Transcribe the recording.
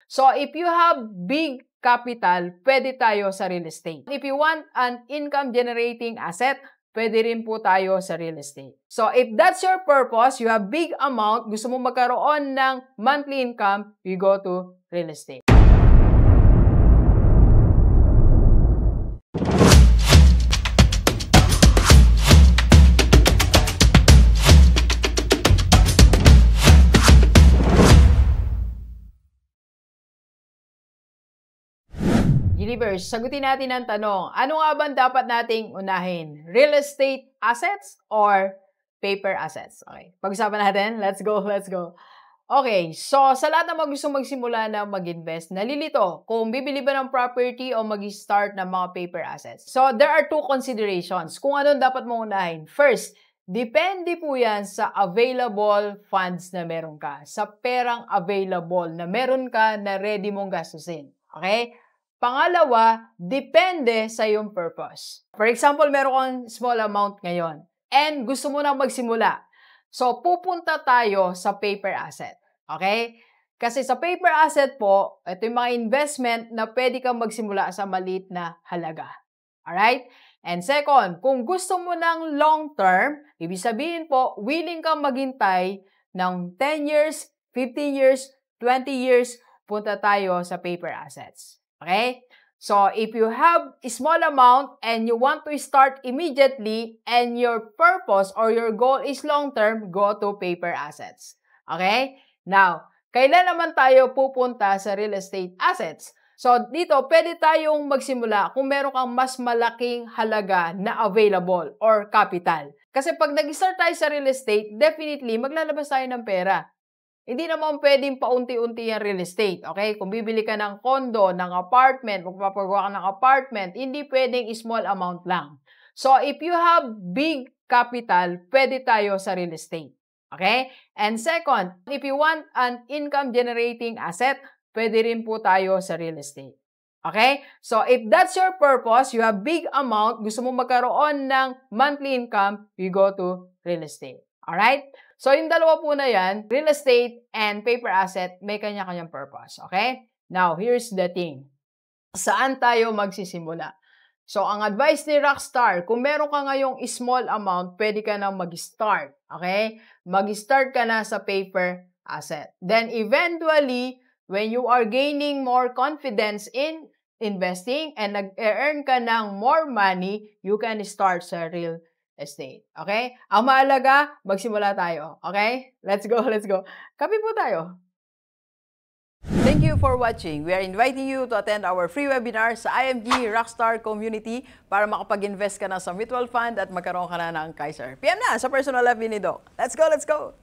So, if you have big capital, pwede tayo sa real estate. If you want an income-generating asset, pwede rin po tayo sa real estate. So, if that's your purpose, you have big amount, gusto mo magkaroon ng monthly income, you go to real estate. Universe, sagutin natin ang tanong, ano nga ba dapat nating unahin? Real estate assets or paper assets? Okay, pag-usapan natin. Let's go, let's go. Okay, so sa lahat ng mga gustong magsimula na mag-invest, nalilito kung bibili ba ng property o mag-start ng mga paper assets. So there are two considerations kung anong dapat mong unahin. First, depende po yan sa available funds na meron ka, sa perang available na meron ka na ready mong gastusin. Okay? Pangalawa, depende sa iyong purpose. For example, meron kang small amount ngayon and gusto mo na magsimula. So, pupunta tayo sa paper asset. Okay? Kasi sa paper asset po, ito yung mga investment na pwede kang magsimula sa maliit na halaga. Alright? And second, kung gusto mo ng long term, ibig sabihin po, willing kang maghintay ng 10 years, 15 years, 20 years, punta tayo sa paper assets. Okay? So, if you have a small amount and you want to start immediately and your purpose or your goal is long-term, go to paper assets. Okay? Now, kailan naman tayo pupunta sa real estate assets? So, dito, pwede tayong magsimula kung meron kang mas malaking halaga na available or capital. Kasi pag nag-start tayo sa real estate, definitely, maglalabas tayo ng pera. Hindi naman pwedeng paunti-unti yung real estate, okay? Kung bibili ka ng condo, ng apartment, magpapagawa ka ng apartment, hindi pwedeng small amount lang. So, if you have big capital, pwede tayo sa real estate, okay? And second, if you want an income-generating asset, pwede rin po tayo sa real estate, okay? So, if that's your purpose, you have big amount, gusto mo magkaroon ng monthly income, you go to real estate, alright? So, yung dalawa po na yan, real estate and paper asset, may kanya-kanyang purpose. Okay? Now, here's the thing. Saan tayo magsisimula? So, ang advice ni Rockstar, kung meron ka ngayong small amount, pwede ka na mag-start. Okay? Mag-start ka na sa paper asset. Then, eventually, when you are gaining more confidence in investing and nag-earn ka ng more money, you can start sa real estate. Okay? Ang mahalaga, magsimula tayo. Okay? Let's go, let's go. Kape po tayo. Thank you for watching. We are inviting you to attend our free webinar sa IMG Rockstar Community para makapag-invest ka na sa mutual fund at magkaroon ka na ng Kaiser. PM na sa personal live ni Doc. Let's go, let's go!